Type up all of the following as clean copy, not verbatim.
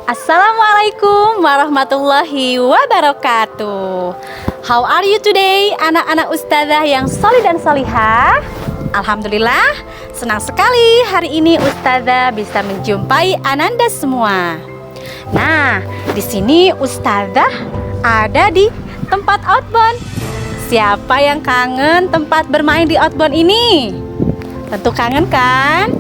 Assalamualaikum warahmatullahi wabarakatuh. How are you today, anak-anak ustazah yang solih dan solihah? Alhamdulillah, senang sekali hari ini ustazah bisa menjumpai Ananda semua. Nah, di sini ustazah ada di tempat outbound. Siapa yang kangen tempat bermain di outbound ini? Tentu kangen kan?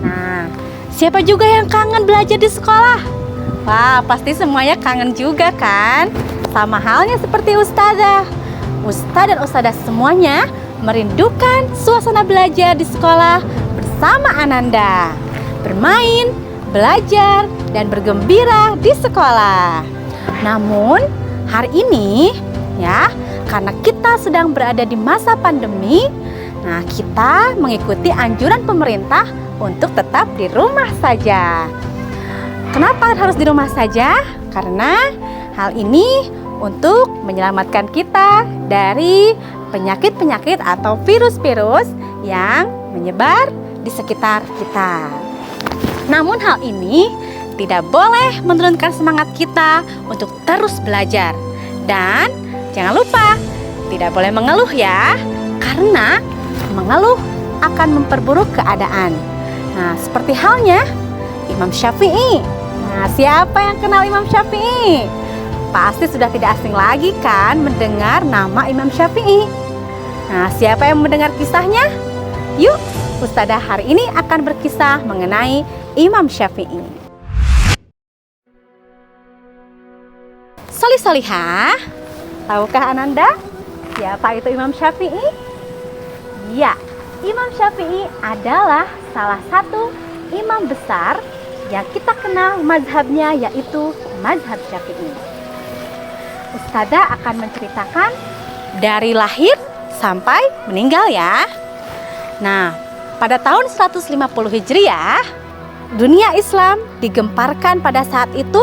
Nah, siapa juga yang kangen belajar di sekolah? Wah, pasti semuanya kangen juga kan? Sama halnya seperti ustazah. Ustaz dan ustazah semuanya merindukan suasana belajar di sekolah bersama Ananda. Bermain, belajar, dan bergembira di sekolah. Namun, hari ini ya, karena kita sedang berada di masa pandemi, nah kita mengikuti anjuran pemerintah untuk tetap di rumah saja. Kenapa harus di rumah saja? Karena hal ini untuk menyelamatkan kita dari penyakit-penyakit atau virus-virus yang menyebar di sekitar kita. Namun hal ini tidak boleh menurunkan semangat kita untuk terus belajar. Dan jangan lupa, tidak boleh mengeluh ya, karena mengeluh akan memperburuk keadaan. Nah, seperti halnya Imam Syafi'i. Nah, siapa yang kenal Imam Syafi'i? Pasti sudah tidak asing lagi kan mendengar nama Imam Syafi'i. Nah, siapa yang mendengar kisahnya? Yuk, ustazah hari ini akan berkisah mengenai Imam Syafi'i. Solih-solihah, tahukah Ananda siapa itu Imam Syafi'i? Ya, Imam Syafi'i adalah salah satu imam besar yang kita kenal mazhabnya, yaitu mazhab Syafi'i. Ustazah akan menceritakan dari lahir sampai meninggal ya. Nah, pada tahun 150 Hijriah, dunia Islam digemparkan pada saat itu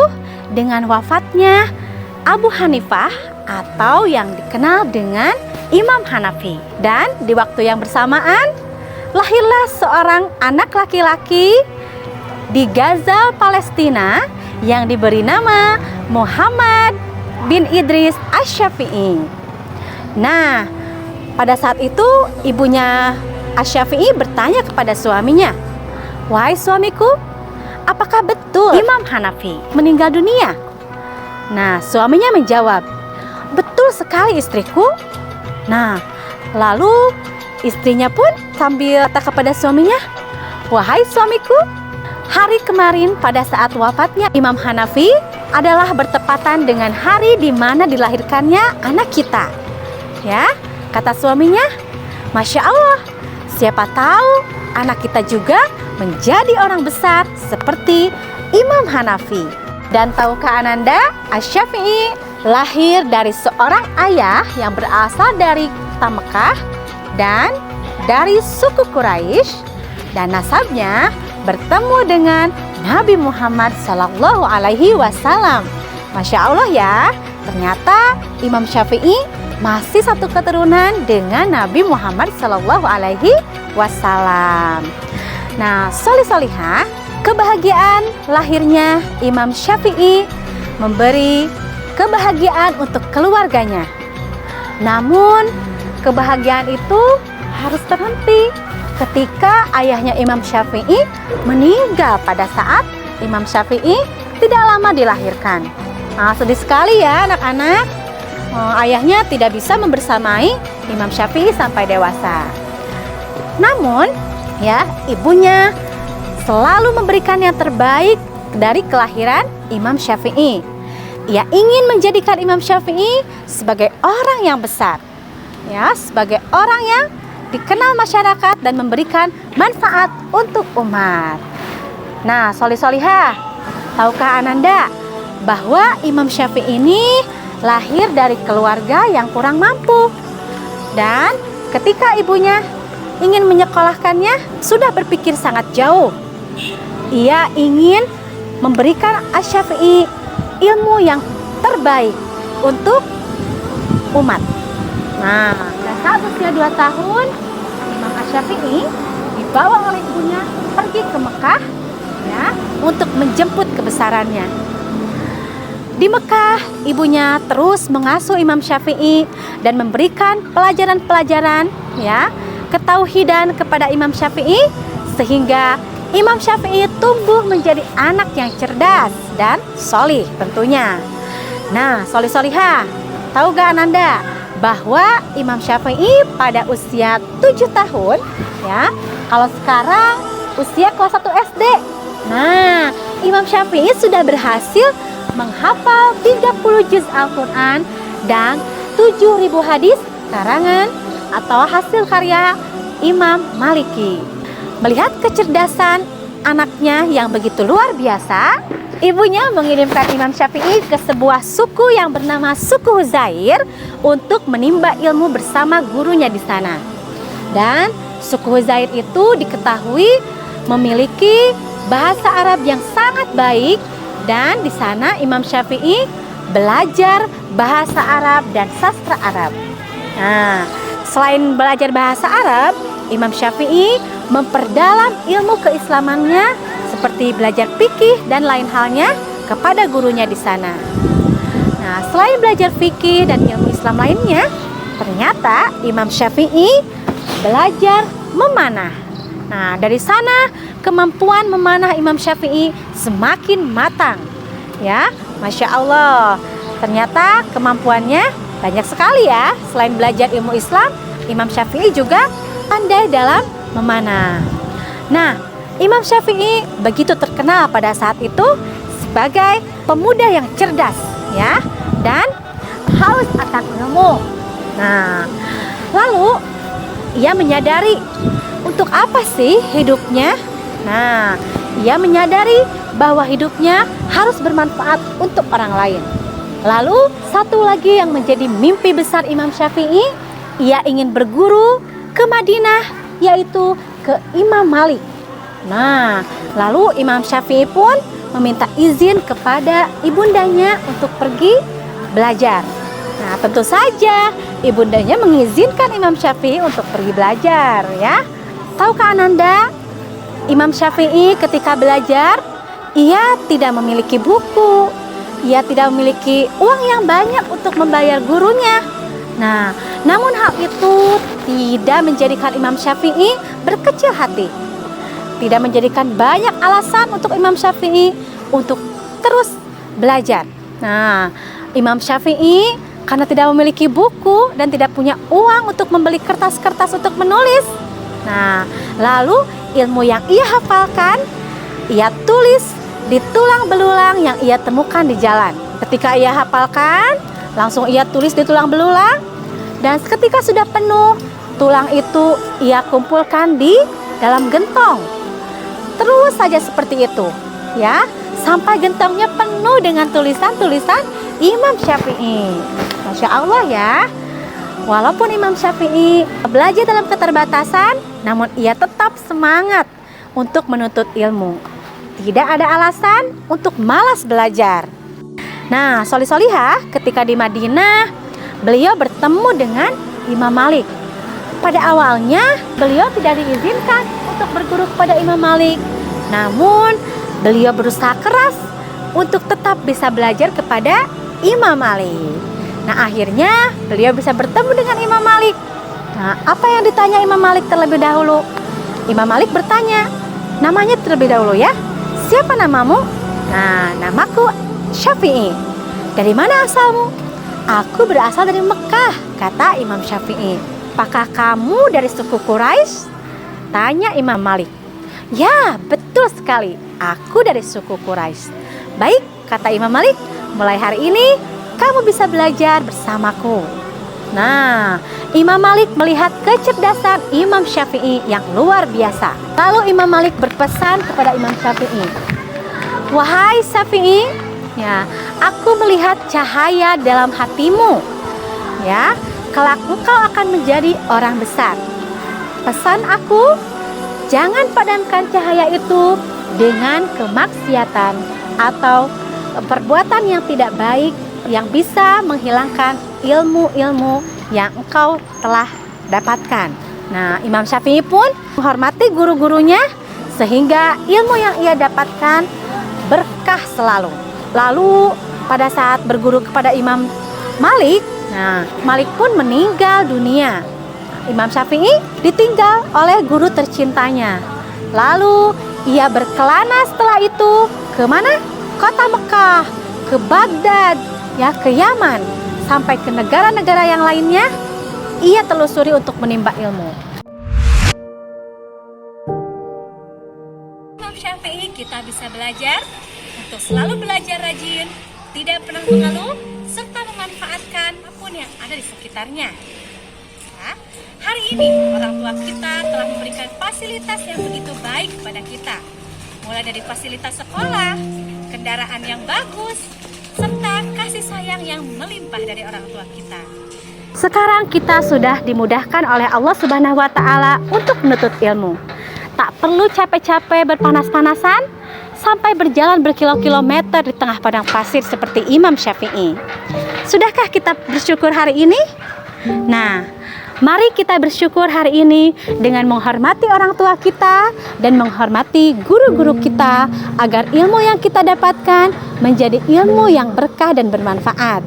dengan wafatnya Abu Hanifah atau yang dikenal dengan Imam Hanafi. Dan di waktu yang bersamaan, lahirlah seorang anak laki-laki di Gaza, Palestina yang diberi nama Muhammad bin Idris Asy-Syafi'i. Nah, pada saat itu ibunya Asy-Syafi'i bertanya kepada suaminya, "Wahai suamiku, apakah betul Imam Hanafi meninggal dunia?" Nah, suaminya menjawab, "Betul sekali istriku." Nah, lalu istrinya pun sambil kata kepada suaminya, "Wahai suamiku, hari kemarin pada saat wafatnya Imam Hanafi adalah bertepatan dengan hari di mana dilahirkannya anak kita." Ya, kata suaminya, "Masya Allah, siapa tahu anak kita juga menjadi orang besar seperti Imam Hanafi." Dan tahukah Ananda, Asy-Syafi'i lahir dari seorang ayah yang berasal dari kota Mekah dan dari suku Quraisy, dan nasabnya bertemu dengan Nabi Muhammad Sallallahu Alaihi Wasallam. Masya Allah ya, ternyata Imam Syafi'i masih satu keturunan dengan Nabi Muhammad Sallallahu Alaihi Wasallam. Nah, solih-solihah, kebahagiaan lahirnya Imam Syafi'i memberi kebahagiaan untuk keluarganya. Namun, kebahagiaan itu harus terhenti ketika ayahnya Imam Syafi'i meninggal pada saat Imam Syafi'i tidak lama dilahirkan. Nah, sedih sekali ya anak-anak. ayahnya tidak bisa membersamai Imam Syafi'i sampai dewasa. Namun, ya, ibunya selalu memberikan yang terbaik dari kelahiran Imam Syafi'i. Ia ingin menjadikan Imam Syafi'i sebagai orang yang besar, ya, sebagai orang yang dikenal masyarakat dan memberikan manfaat untuk umat. Nah, solih-solihah, tahukah Ananda bahwa Imam Syafi'i ini lahir dari keluarga yang kurang mampu, dan ketika ibunya ingin menyekolahkannya sudah berpikir sangat jauh. Ia ingin memberikan Asy-Syafi'i ilmu yang terbaik untuk umat. Nah, pada saat usia 2 tahun, Imam Asy-Syafi'i dibawa oleh ibunya pergi ke Mekah, ya, untuk menjemput kebesarannya. Di Mekah, ibunya terus mengasuh Imam Syafi'i dan memberikan pelajaran-pelajaran, ya, ketauhidan kepada Imam Syafi'i, sehingga Imam Syafi'i tumbuh menjadi anak yang cerdas dan solih tentunya. Nah, solih-solihah, tahu gak Ananda bahwa Imam Syafi'i pada usia 7 tahun, ya, kalau sekarang usia kelas 1 SD. Nah, Imam Syafi'i sudah berhasil menghafal 30 juz Al-Quran dan 7.000 hadis karangan atau hasil karya Imam Maliki. Melihat kecerdasan anaknya yang begitu luar biasa, ibunya mengirimkan Imam Syafi'i ke sebuah suku yang bernama suku Huzair untuk menimba ilmu bersama gurunya di sana. Dan suku Huzair itu diketahui memiliki bahasa Arab yang sangat baik, dan di sana Imam Syafi'i belajar bahasa Arab dan sastra Arab. Nah, selain belajar bahasa Arab, Imam Syafi'i memperdalam ilmu keislamannya seperti belajar fikih dan lain halnya kepada gurunya di sana. Nah, selain belajar fikih dan ilmu Islam lainnya, ternyata Imam Syafi'i belajar memanah. Nah, dari sana kemampuan memanah Imam Syafi'i semakin matang. Ya, Masya Allah. Ternyata kemampuannya banyak sekali ya. Selain belajar ilmu Islam, Imam Syafi'i juga pandai dalam memanah. Nah, Imam Syafi'i begitu terkenal pada saat itu sebagai pemuda yang cerdas, ya, dan haus akan ilmu. Nah, lalu ia menyadari untuk apa sih hidupnya? Nah, ia menyadari bahwa hidupnya harus bermanfaat untuk orang lain. Lalu satu lagi yang menjadi mimpi besar Imam Syafi'i, ia ingin berguru ke Madinah, yaitu ke Imam Malik. Nah, lalu Imam Syafi'i pun meminta izin kepada ibundanya untuk pergi belajar. Nah, tentu saja ibundanya mengizinkan Imam Syafi'i untuk pergi belajar, ya. Tahukah Ananda, Imam Syafi'i ketika belajar, ia tidak memiliki buku, ia tidak memiliki uang yang banyak untuk membayar gurunya. Nah, namun hal itu tidak menjadikan Imam Syafi'i berkecil hati. Tidak menjadikan banyak alasan untuk Imam Syafi'i untuk terus belajar. Nah, Imam Syafi'i karena tidak memiliki buku dan tidak punya uang untuk membeli kertas-kertas untuk menulis. Nah, lalu ilmu yang ia hafalkan, ia tulis di tulang belulang yang ia temukan di jalan. Ketika ia hafalkan, langsung ia tulis di tulang belulang, dan ketika sudah penuh, tulang itu ia kumpulkan di dalam gentong. Terus saja seperti itu, ya, sampai gentongnya penuh dengan tulisan-tulisan Imam Syafi'i. Masya Allah ya. Walaupun Imam Syafi'i belajar dalam keterbatasan, namun ia tetap semangat untuk menuntut ilmu. Tidak ada alasan untuk malas belajar. Nah, solih-solihah, ketika di Madinah, beliau bertemu dengan Imam Malik. Pada awalnya, beliau tidak diizinkan untuk berguru kepada Imam Malik. Namun, beliau berusaha keras untuk tetap bisa belajar kepada Imam Malik. Nah, akhirnya beliau bisa bertemu dengan Imam Malik. Nah, apa yang ditanya Imam Malik terlebih dahulu? Imam Malik bertanya, namanya terlebih dahulu ya. Siapa namamu? Nah, namaku Syafi'i. Dari mana asalmu? Aku berasal dari Mekah, kata Imam Syafi'i. Apakah kamu dari suku Quraisy? Tanya Imam Malik. Ya, betul sekali. Aku dari suku Quraisy. Baik, kata Imam Malik. Mulai hari ini, kamu bisa belajar bersamaku. Nah, Imam Malik melihat kecerdasan Imam Syafi'i yang luar biasa. Lalu Imam Malik berpesan kepada Imam Syafi'i. Wahai Syafi'i, ya, aku melihat cahaya dalam hatimu. Ya, kelak engkau akan menjadi orang besar. Pesan aku, jangan padankan cahaya itu dengan kemaksiatan atau perbuatan yang tidak baik yang bisa menghilangkan ilmu-ilmu yang engkau telah dapatkan. Nah, Imam Syafi'i pun menghormati guru-gurunya sehingga ilmu yang ia dapatkan berkah selalu. Lalu pada saat berguru kepada Imam Malik, nah, Malik pun meninggal dunia. Imam Syafi'i ditinggal oleh guru tercintanya. Lalu ia berkelana setelah itu ke mana? Kota Mekah, ke Baghdad, ya, ke Yaman, sampai ke negara-negara yang lainnya. Ia telusuri untuk menimba ilmu. Imam Syafi'i kita bisa belajar untuk selalu belajar rajin, tidak pernah mengeluh, serta memanfaatkan apapun yang ada di sekitarnya. Nah, hari ini orang tua kita telah memberikan fasilitas yang begitu baik kepada kita, mulai dari fasilitas sekolah, kendaraan yang bagus, serta kasih sayang yang melimpah dari orang tua kita. Sekarang kita sudah dimudahkan oleh Allah Subhanahu wa Ta'ala untuk menuntut ilmu. Tak perlu capek-capek berpanas-panasan sampai berjalan berkilo-kilometer di tengah padang pasir seperti Imam Syafi'i. Sudahkah kita bersyukur hari ini? Nah, mari kita bersyukur hari ini dengan menghormati orang tua kita dan menghormati guru-guru kita agar ilmu yang kita dapatkan menjadi ilmu yang berkah dan bermanfaat.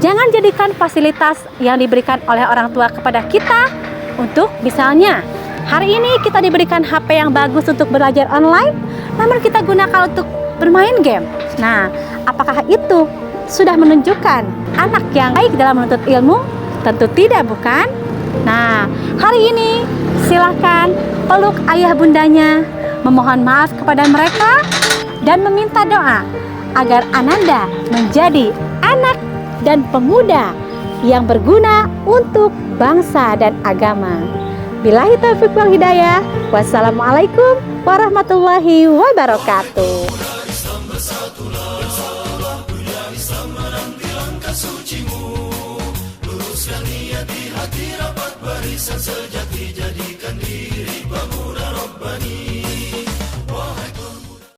Jangan jadikan fasilitas yang diberikan oleh orang tua kepada kita untuk misalnya hari ini kita diberikan HP yang bagus untuk belajar online, namun kita gunakan untuk bermain game. Nah, apakah itu sudah menunjukkan anak yang baik dalam menuntut ilmu? Tentu tidak, bukan? Nah, hari ini silakan peluk ayah bundanya, memohon maaf kepada mereka, dan meminta doa agar Ananda menjadi anak dan pemuda yang berguna untuk bangsa dan agama. Billahi taufiq wal hidayah. Wassalamualaikum warahmatullahi wabarakatuh. Luruskan niat di hati, rapat barisan sejati, jadikan diri bangunan Rabbani.